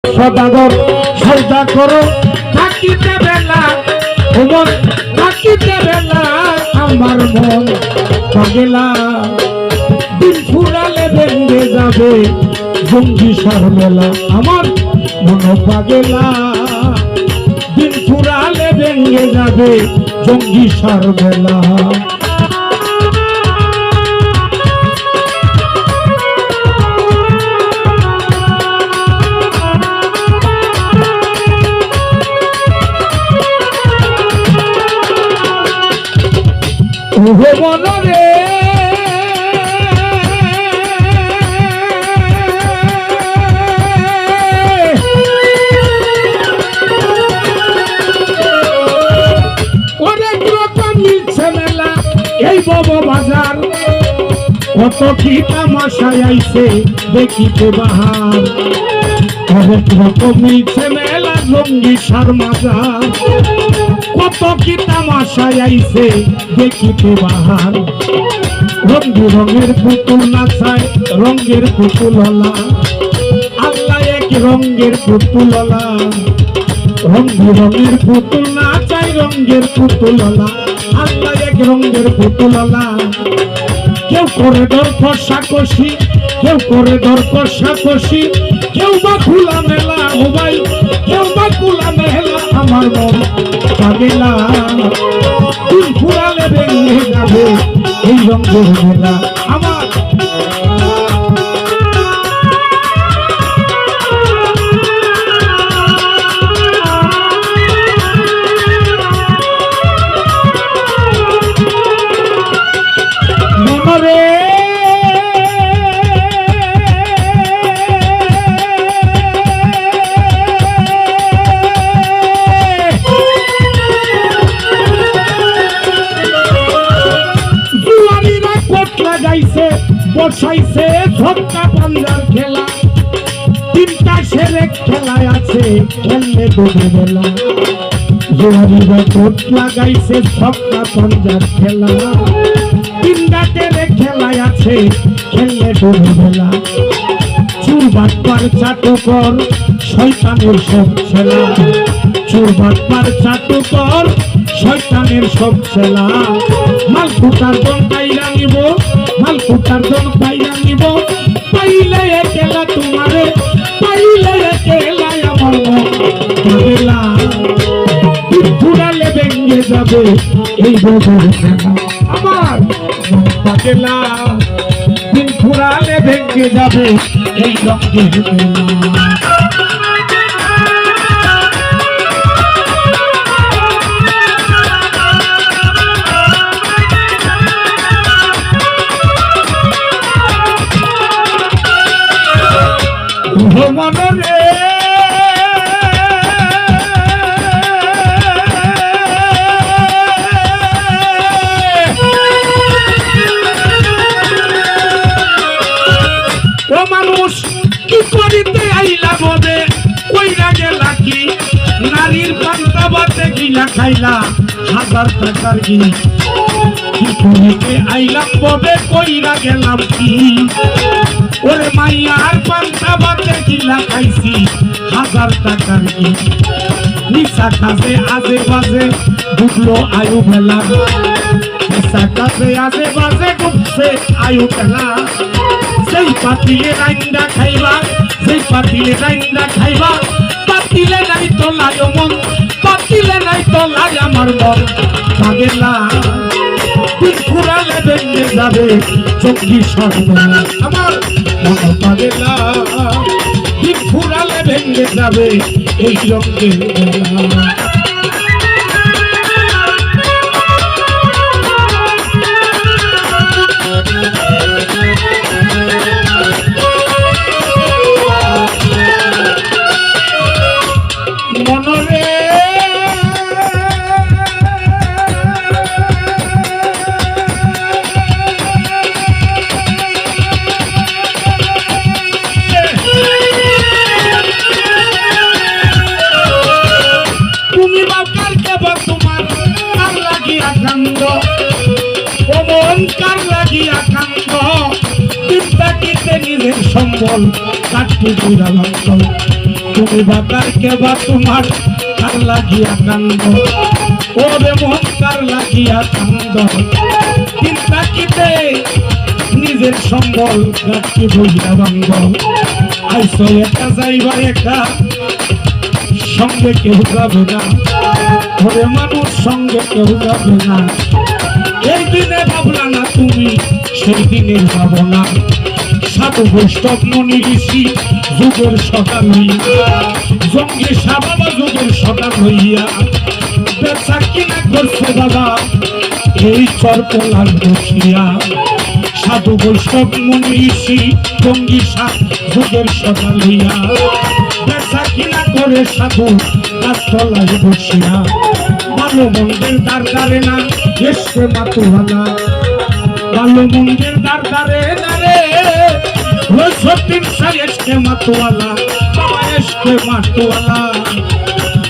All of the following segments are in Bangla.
সদাগর সৌদা করো থাকিতে বেলা ভুবন থাকিতে বেলা আমার মন পাগেলা দিন ফুরালে ভেঙে যাবে জঙ্গি সার মেলা আমার মন পাগেলা দিন ফুরালে ভেঙে যাবে জঙ্গি সার মেলা মনরে অনেক রকম মিলছে মেলা এই বব বাজার কত কি তামাশায় আইছে দেখিতে বাহার অনেক রকম মিলছে মেলা জঙ্গি সার মাজার কত কি তামাশায় আইছে দেখিতে বাহার রং রঙের পুতুল নাচায় রঙের পুতুললা আল্লাহ এক রঙের পুতুললা রং রঙের পুতুল নাচায় রঙের পুতুললা আল্লাহ এক রঙের পুতুললা কেউ করে দর কষাকষি কেউ করে দর কষাকষি কেউ বা খোলা মেলা ও ভাই কেউ বা খোলা মেলা আমার মন পাগেলা দিন ফুরালে ভেঙে যাবে এই রঙের মেলা আমার মনরে বসাইছে ঝটকা পাঞ্জার খেলা তিনটা সেরে খেলায় আছে খেললে ডুবে বেলা জোয়ারিরা কোট লাগাইছে ঝটকা পাঞ্জার খেলা তিনটা টেরে খেলায় আছে খেললে ডুবে বেলা চুর বাটপার চাটুকর শয়তানের সব ছেলা চুর বাটপার চাটুকর শয়তানের সব ছেলা মালকুটার দন পাইরা নিব মালকুটার দন পাইরা নিব পাইলে একেলা তোমারে পাইলে একেলা আমার মন পাগেলা ফুরালে ভেঙে যাবে এই বছর আমার মন পাগেলা দিন ফুরালে ভেঙে যাবে এই রঙের মেলা মনরে ও মানুষ কি করিতে আইলা ববে কইরা গেলা কি নারীর পান্তা বাতে গিলা খাইলা 1000 টাকার কি করিতে আইলাম ববে কইরা গেলাম কি ওরে মাইয়ার পান্তা বাতে গিলা খাইছি 1000 টাকার কি নিশা কাজে আজে বাজে ডুবলো আয়ু বেলা নিশা কাজে আজে বাজে ডুবছে আয়ু বেলা সেই পাতিলে রাইন্দা খাইবা সেই পাতিলে রাইন্দা খাইবা পাতিলে নাই তো লাগে মন পাতিলে নাই তো লাগে আমার মন পাগেলা দিন ফুরালে ভেঙে যাবে জঙ্গি সার মেলা আমার মন পাগেলা দিন ফুরালে ভেঙে যাবে এই রঙের মেলা মনরে সম্বল কাটতে তুমি বাতার কেবা তোমার কার লাগিয়া কান্দ ওরে মন কার লাগিয়া কান্দ চিন্তা কিতে নিজের সম্বল গাছকে বইয়া বাঙ্গ আইসো একা যাইবা একা সঙ্গে কেউ যাবে না ওরে মানুষ সঙ্গে কেউ যাবে না এই দিনে ভাবলা না তুমি সেই দিনের ভাবনা সাধু বৈষ্ণব মুনি ঋষি যুগের সকাল হইয়া জঙ্গি সাবাবা যুগের সকাল হইয়া বেচা কিনা করছে বাবা এই চরপলার বসিয়া সাধু বৈষ্ণব মুনি ঋষি জঙ্গি যুগের সকাল হইয়া বেচা কিনা করে সাধু গাছতলায় বসিয়া ভালো মন্দের দ্বার দ্বারে না এসে মাতুহানা ভালো মন্দের দ্বার দ্বারে দাঁড়ে সত্যিন সাই এসকে মাতুয়ালা বাবা এসকে মাতুয়ালা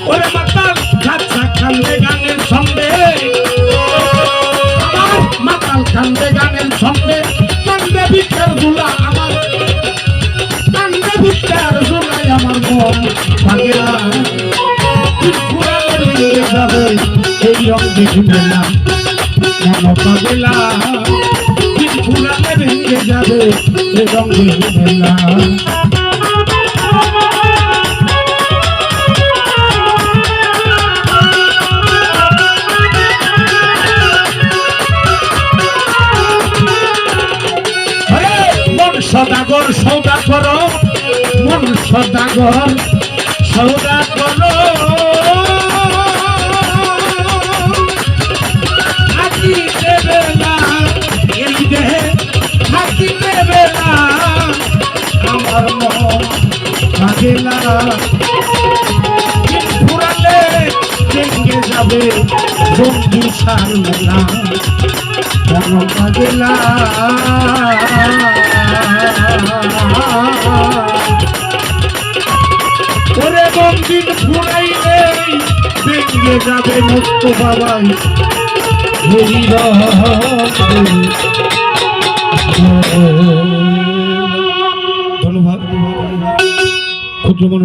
ওরে মাতাল গাছা খান্দে গানের সঙ্গে আমার মাতাল খান্দে গানের সঙ্গে কান্দে ভিক্ষার দুলা আমার কান্দে ভিক্ষার দুলাই আমার মন ভাগেলা ঘুরালে ভেঙে যাবে এই রং দেখবে না মন পাগেলা ঘুরালে ভেঙে যাবে এই রং দেখবে না সদাগর সৌদা করো মন সদাগর সৌদা করো থাকি দেবে না এই দেহে থাকি দেবে না আমার মন থাকে না ঘুরালে ভেঙে যাবে বন্ধু সার মেলা মন থাকে না ওরে বন্দিন ফুরাইলে ভেঙে যাবে মুক্ত বাবাই ধন্যবাদ ক্ষুদ্র